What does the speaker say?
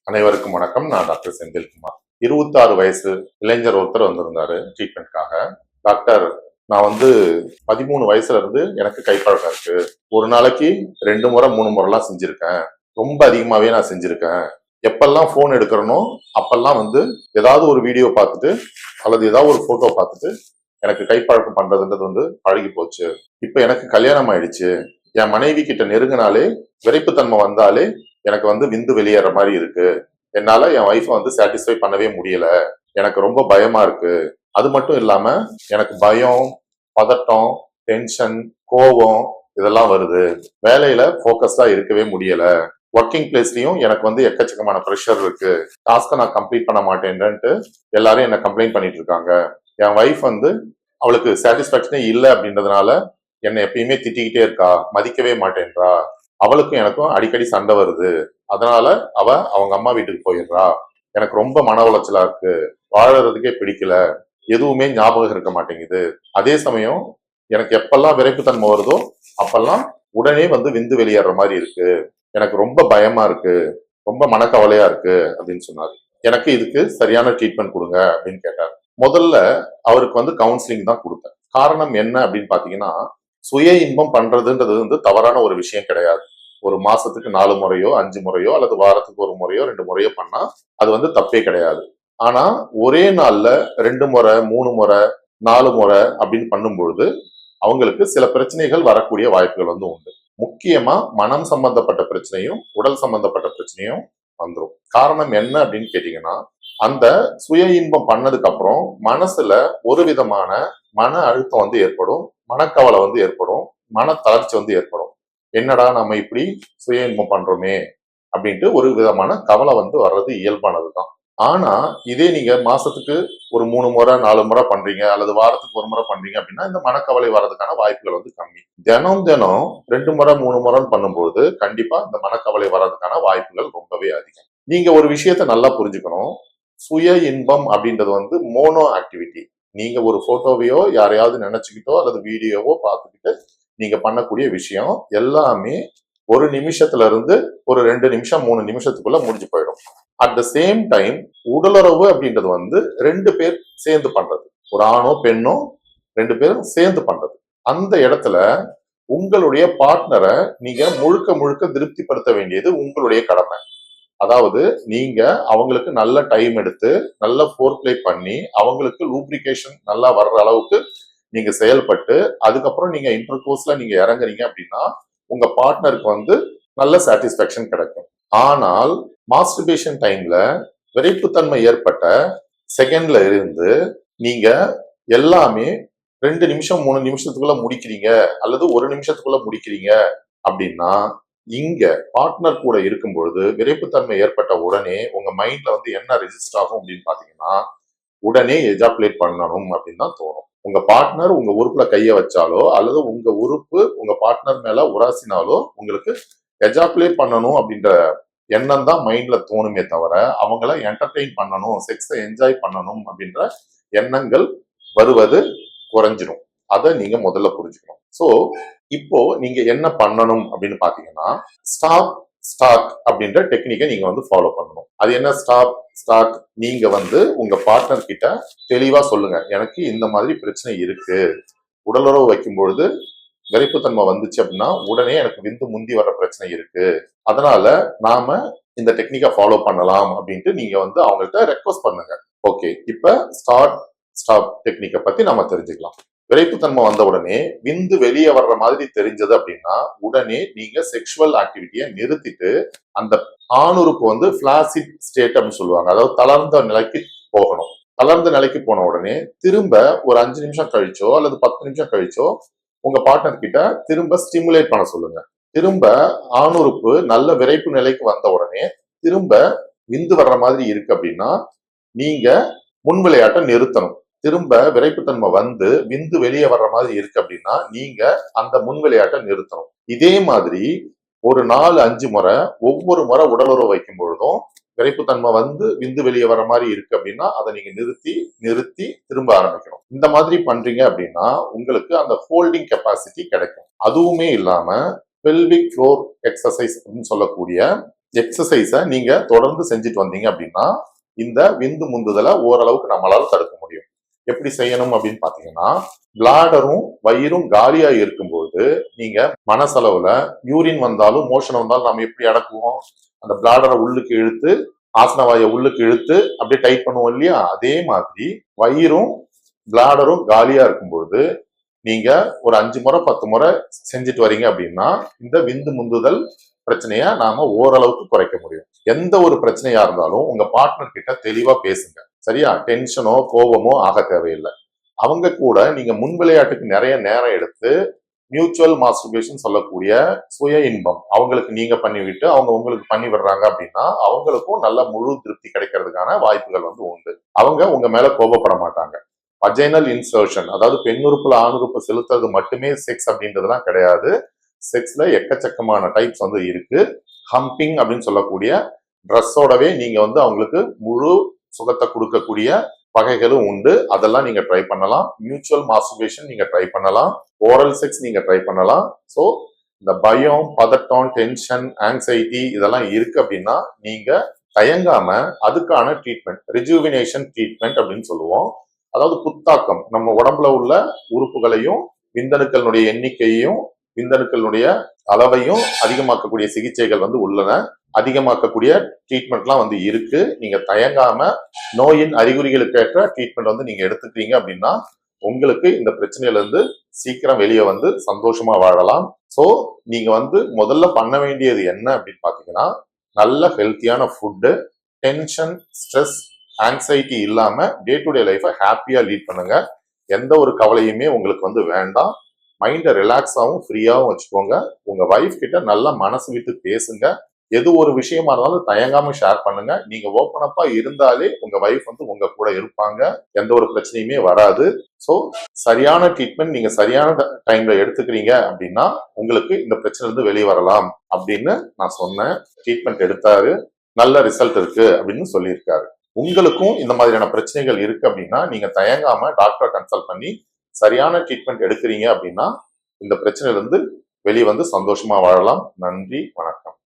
அனைவருக்கும் வணக்கம். நான் டாக்டர் செந்தில்குமார். 26 வயசு இளைஞர் ஒருத்தர் வந்திருந்தாரு ட்ரீட்மெண்ட்காக. டாக்டர், நான் 13 வயசுல இருந்து எனக்கு கைப்பழக்கம் இருக்கு. ஒரு நாளைக்கு 2 முறை 3 முறைலாம் செஞ்சிருக்கேன். ரொம்ப அதிகமாவே நான் செஞ்சிருக்கேன். எப்பெல்லாம் போன் எடுக்கிறனோ அப்பெல்லாம் ஏதாவது ஒரு வீடியோ பார்த்துட்டு அல்லது ஏதாவது ஒரு போட்டோ பார்த்துட்டு எனக்கு கைப்பழக்கம் பண்றதுன்றது பழகி போச்சு. இப்ப எனக்கு கல்யாணம் ஆயிடுச்சு. என் மனைவி கிட்ட நெருங்கினாலே விரைப்புத்தன்மை வந்தாலே எனக்கு விந்து வெளியேற மாதிரி இருக்கு. என்னால என் ஒய்ஃபை சாட்டிஸ்ஃபை பண்ணவே முடியல. எனக்கு ரொம்ப பயமா இருக்கு. அது மட்டும் இல்லாம எனக்கு பயம், பதட்டம், டென்ஷன், கோபம் இதெல்லாம் வருது. வேலையில போக்கஸ்டா இருக்கவே முடியல. ஒர்க்கிங் பிளேஸ்லயும் எனக்கு எக்கச்சக்கமான ப்ரெஷர் இருக்கு. டாஸ்கை நான் கம்ப்ளீட் பண்ண மாட்டேன்ட்டு எல்லாரும் என்ன கம்ப்ளைண்ட் பண்ணிட்டு இருக்காங்க. என் ஒய்ஃப் அவளுக்கு சாட்டிஸ்பாக்சனே இல்லை அப்படின்றதுனால என்னை எப்பயுமே திட்டிக்கிட்டே இருக்கா, மதிக்கவே மாட்டேன்றா. அவளுக்கும் எனக்கும் அடிக்கடி சண்டை வருது. அதனால அவங்க அம்மா வீட்டுக்கு போயிடுறா. எனக்கு ரொம்ப மன உளைச்சலா இருக்கு. வாழறதுக்கே பிடிக்கல. எதுவுமே ஞாபகம் இருக்க மாட்டேங்குது. அதே சமயம் எனக்கு எப்பெல்லாம் விரைப்புத்தன்மை வருதோ அப்பெல்லாம் உடனே விந்து வெளியேற மாதிரி இருக்கு. எனக்கு ரொம்ப பயமா இருக்கு, ரொம்ப மனக்கவலையா இருக்கு அப்படின்னு சொன்னாரு. எனக்கு இதுக்கு சரியான ட்ரீட்மெண்ட் கொடுங்க அப்படின்னு கேட்டார். முதல்ல அவருக்கு கவுன்சிலிங் தான் கொடுத்தேன். காரணம் என்ன அப்படின்னு பாத்தீங்கன்னா, சுய இன்பம் பண்றதுன்றது தவறான ஒரு விஷயம் கிடையாது. ஒரு மாசத்துக்கு 4 முறையோ 5 முறையோ அல்லது வாரத்துக்கு 1 முறையோ 2 முறையோ பண்ணா அது தப்பே கிடையாது. ஆனா ஒரே நாள்ல 2 முறை 3 முறை 4 முறை அப்படின்னு பண்ணும் பொழுது அவங்களுக்கு சில பிரச்சனைகள் வரக்கூடிய வாய்ப்புகள் உண்டு. முக்கியமா மனம் சம்பந்தப்பட்ட பிரச்சனையும் உடல் சம்பந்தப்பட்ட பிரச்சனையும் வந்துடும். காரணம் என்ன அப்படின்னு கேட்டீங்கன்னா, அந்த சுய இன்பம் பண்ணதுக்கு அப்புறம் மனசுல ஒரு விதமான மன அழுத்தம் ஏற்படும், மனக்கவலை ஏற்படும், மன தளர்ச்சி ஏற்படும். என்னடா நம்ம இப்படி சுய இன்பம் பண்றோமே அப்படின்ட்டு ஒரு விதமான கவலை வர்றது இயல்பானதுதான். ஆனா இதே நீங்க மாசத்துக்கு ஒரு 3 முறை 4 முறை பண்றீங்க அல்லது வாரத்துக்கு 1 முறை பண்றீங்க அப்படின்னா இந்த மனக்கவலை வர்றதுக்கான வாய்ப்புகள் கம்மி. தினம் தினம் 2 முறை 3 முறைன்னு பண்ணும்போது கண்டிப்பா இந்த மனக்கவலை வர்றதுக்கான வாய்ப்புகள் ரொம்பவே அதிகம். நீங்க ஒரு விஷயத்த நல்லா புரிஞ்சுக்கணும். சுய இன்பம் அப்படின்றது மோனோ ஆக்டிவிட்டி. நீங்க ஒரு போட்டோவையோ யாரையாவது நினைச்சுக்கிட்டோ அல்லது வீடியோவோ பார்த்துக்கிட்டு நீங்க பண்ணக்கூடிய விஷயம் எல்லாமே ஒரு நிமிஷத்துல இருந்து ஒரு 2 நிமிஷம் 3 நிமிஷத்துக்குள்ள முடிஞ்சு போயிடும். அட் த சேம் டைம் உடலுறவு அப்படின்றது 2 பேர் சேர்ந்து பண்றது. ஒரு ஆணோ பெண்ணோ 2 பேரும் சேர்ந்து பண்றது. அந்த இடத்துல உங்களுடைய பார்ட்னரை நீங்க முழுக்க முழுக்க திருப்திப்படுத்த வேண்டியது உங்களுடைய கடமை. அதாவது நீங்க அவங்களுக்கு நல்ல டைம் எடுத்து நல்ல ஃபோர் பிளே பண்ணி அவங்களுக்கு லூப்ரிகேஷன் நல்லா வர்ற அளவுக்கு நீங்க செயல்பட்டு அதுக்கப்புறம் நீங்க இன்டர் கோர்ஸ்ல நீங்க இறங்குறீங்க அப்படின்னா உங்க பார்ட்னருக்கு நல்ல சாட்டிஸ்பாக்சன் கிடைக்கும். ஆனால் மாஸ்டர்பேஷன் டைம்ல விரைப்புத்தன்மை ஏற்பட்ட செகண்ட்ல இருந்து நீங்க எல்லாமே 2 நிமிஷம் 3 நிமிஷத்துக்குள்ள முடிக்கிறீங்க அல்லது 1 நிமிஷத்துக்குள்ள முடிக்கிறீங்க அப்படின்னா இங்க பார்ட்னர் கூட இருக்கும் பொழுது விரைப்புத்தன்மை ஏற்பட்ட உடனே உங்க மைண்ட்ல என்ன ரெஜிஸ்டர் ஆகும் அப்படின்னு பாத்தீங்கன்னா, உடனே எஜாகுலேட் பண்ணணும் அப்படின்னு தான் தோணும். உங்க பார்ட்னர் உங்க உறுப்புல கைய வச்சாலோ அல்லது உங்க உறுப்பு உங்க பார்ட்னர் மேல உராசினாலோ உங்களுக்கு எஜாகுலேட் பண்ணணும் அப்படின்ற எண்ணம் தான் மைண்ட்ல தோணுமே தவிர அவங்கள என்டர்டெயின் பண்ணணும், செக்ஸை என்ஜாய் பண்ணணும் அப்படின்ற எண்ணங்கள் வருவது குறைஞ்சிரும். அதை நீங்க முதல்ல புரிஞ்சுக்கணும். சோ இப்போ நீங்க என்ன பண்ணணும் அப்படின்னு பாத்தீங்கன்னா, ஸ்டாப் ஸ்டார்ட் அப்படின்ற டெக்னிக்கை நீங்க ஃபாலோ பண்ணணும். அது என்ன ஸ்டாப் ஸ்டார்ட்? நீங்க உங்க பார்ட்னர் கிட்ட தெளிவா சொல்லுங்க, எனக்கு இந்த மாதிரி பிரச்சனை இருக்கு. உடலுறவு வைக்கும் பொழுது விரைப்புத்தன்மை வந்துச்சு அப்படின்னா உடனே எனக்கு விந்து முந்தி வர பிரச்சனை இருக்கு. அதனால நாம இந்த டெக்னிக்கை ஃபாலோ பண்ணலாம் அப்படின்ட்டு நீங்க அவங்கள்ட்ட ரெக்வஸ்ட் பண்ணுங்க. ஓகே, இப்ப ஸ்டார்ட் ஸ்டாப் டெக்னிக்கை பத்தி நாம தெரிஞ்சுக்கலாம். விரைப்புத்தன்மை வந்த உடனே விந்து வெளியே வர்ற மாதிரி தெரிஞ்சது அப்படின்னா உடனே நீங்க செக்ஷுவல் ஆக்டிவிட்டியை நிறுத்திட்டு அந்த ஆணுறுப்பு பிளாசிட் ஸ்டேட் அப்படின்னு சொல்லுவாங்க, அதாவது தளர்ந்த நிலைக்கு போகணும். தளர்ந்த நிலைக்கு போன உடனே திரும்ப ஒரு 5 நிமிஷம் கழிச்சோ அல்லது 10 நிமிஷம் கழிச்சோ உங்க பார்ட்னர் கிட்ட திரும்ப ஸ்டிமுலேட் பண்ண சொல்லுங்க. திரும்ப ஆணுறுப்பு நல்ல விரைப்பு நிலைக்கு வந்த உடனே திரும்ப விந்து வர்ற மாதிரி இருக்கு அப்படின்னா நீங்க முன் விளையாட்டை நிறுத்தணும். திரும்ப விரைப்புத்தன்மை விந்து வெளியே வர்ற மாதிரி இருக்கு அப்படின்னா நீங்க அந்த முன் விளையாட்டை நிறுத்தணும். இதே மாதிரி ஒரு 4-5 முறை ஒவ்வொரு முறை உடலுறவு வைக்கும் பொழுதும் விரைப்புத்தன்மை விந்து வெளியே வர மாதிரி இருக்கு அப்படின்னா அதை நீங்க நிறுத்தி நிறுத்தி திரும்ப ஆரம்பிக்கணும். இந்த மாதிரி பண்றீங்க அப்படின்னா உங்களுக்கு அந்த ஹோல்டிங் கெப்பாசிட்டி கிடைக்கும். அதுவுமே இல்லாம பெல்விக் ஃப்ளோர் எக்ஸசைஸ் அப்படின்னு சொல்லக்கூடிய எக்ஸசைஸை நீங்க தொடர்ந்து செஞ்சுட்டு வந்தீங்க அப்படின்னா இந்த விந்து முந்துதலை ஓரளவுக்கு நம்மளால தடுக்க முடியும். எப்படி செய்யணும் அப்படின்னு பாத்தீங்கன்னா, பிளாடரும் வயிறும் காலியா இருக்கும்போது நீங்க மனசளவுல யூரின் வந்தாலும் மோஷன் வந்தாலும் நம்ம எப்படி அடக்குவோம்? அந்த பிளாடரை உள்ளுக்கு இழுத்து ஆசனவாயை உள்ளுக்கு இழுத்து அப்படியே டைட் பண்ணுவோம் இல்லையா? அதே மாதிரி வயிறும் பிளாடரும் காலியா இருக்கும்போது நீங்க ஒரு 5 முறை 10 முறை செஞ்சுட்டு வரீங்க அப்படின்னா இந்த விந்து முந்துதல் பிரச்சனைய நாம ஓரளவுக்கு குறைக்க முடியும். எந்த ஒரு பிரச்சனையா இருந்தாலும் உங்க பார்ட்னர் கிட்ட தெளிவா பேசுங்க. சரியா? டென்ஷனோ கோபமோ ஆக தேவையில்லை. அவங்க கூட நீங்க முன் விளையாட்டுக்கு நிறைய நேரம் எடுத்து மியூச்சுவல் மாஸ்டர்பேஷன் சொல்லக்கூடிய சுய இன்பம் அவங்களுக்கு நீங்க பண்ணிவிட்டு அவங்க உங்களுக்கு பண்ணி விடுறாங்க அப்படின்னா அவங்களுக்கும் நல்ல முழு திருப்தி கிடைக்கிறதுக்கான வாய்ப்புகள் உண்டு. அவங்க உங்க மேல கோபப்பட மாட்டாங்க. வஜைனல் இன்சர்ஷன், அதாவது பெண்ணுறுப்புல ஆணுறுப்பு செலுத்துறது மட்டுமே செக்ஸ் அப்படின்றதுலாம் கிடையாது. செக்ஸ்ல எக்கச்சக்கமான டைப்ஸ் இருக்கு. ஹம்பிங் அப்படின்னு சொல்லக்கூடிய ட்ரெஸ்ஸோடவே நீங்க அவங்களுக்கு முழு சுகத்தை கொடுக்கக்கூடிய வகைகளும் உண்டு. அதெல்லாம் நீங்க ட்ரை பண்ணலாம். மியூச்சுவல் மாஸ்டர்பேஷன் நீங்க ட்ரை பண்ணலாம். ஓரல் செக்ஸ் நீங்க ட்ரை பண்ணலாம். ஸோ இந்த பயம், பதட்டம், டென்ஷன், ஆங்ஸைட்டி இதெல்லாம் இருக்கு அப்படின்னா நீங்க தயங்காம அதுக்கான ட்ரீட்மெண்ட், ரிஜுவினேஷன் ட்ரீட்மெண்ட் அப்படின்னு சொல்லுவோம். அதாவது புத்தாக்கம், நம்ம உடம்புல உள்ள உறுப்புகளையும் விந்தணுக்களுடைய எண்ணிக்கையையும் விந்தணுக்களுடைய அளவையும் அதிகமாக்கக்கூடிய சிகிச்சைகள் உள்ளன. அதிகமாக்கக்கூடிய ட்ரீட்மெண்ட்லாம் இருக்கு. நீங்க தயங்காம நோயின் அறிகுறிகளுக்கு ஏற்ற ட்ரீட்மெண்ட் நீங்க எடுத்துக்கிறீங்க அப்படின்னா உங்களுக்கு இந்த பிரச்சனையில இருந்து சீக்கிரம் வெளியே சந்தோஷமா வாழலாம். ஸோ நீங்க முதல்ல பண்ண வேண்டியது என்ன அப்படின்னு பாத்தீங்கன்னா, நல்ல ஹெல்த்தியான ஃபுட்டு, டென்ஷன், ஸ்ட்ரெஸ், ஆங்ஸைட்டி இல்லாம டே டு டே லைஃபை ஹாப்பியா லீட் பண்ணுங்க. எந்த ஒரு கவலையுமே உங்களுக்கு வேண்டாம். மைண்டை ரிலாக்ஸாகவும் ஃப்ரீயாகவும் வச்சுக்கோங்க. உங்க வைஃப் கிட்ட நல்லா மனசு விட்டு பேசுங்க. எது ஒரு விஷயமா இருந்தாலும் தயங்காம ஷேர் பண்ணுங்க. நீங்க ஓப்பன் அப்பா இருந்தாலே உங்க வைஃப் உங்க கூட இருப்பாங்க. எந்த ஒரு பிரச்சனையுமே வராது. ஸோ சரியான ட்ரீட்மெண்ட் நீங்க சரியான டைம்ல எடுத்துக்கிறீங்க அப்படின்னா உங்களுக்கு இந்த பிரச்சனை இருந்து வெளியே வரலாம் அப்படின்னு நான் சொன்னேன். ட்ரீட்மெண்ட் எடுத்தாரு, நல்ல ரிசல்ட் இருக்கு அப்படின்னு சொல்லியிருக்காரு. உங்களுக்கும் இந்த மாதிரியான பிரச்சனைகள் இருக்கு அப்படின்னா நீங்க தயங்காம டாக்டரை கன்சல்ட் பண்ணி சரியான ட்ரீட்மெண்ட் எடுக்கிறீங்க அப்படின்னா இந்த பிரச்சனையில இருந்து வெளியே சந்தோஷமா வாழலாம். நன்றி, வணக்கம்.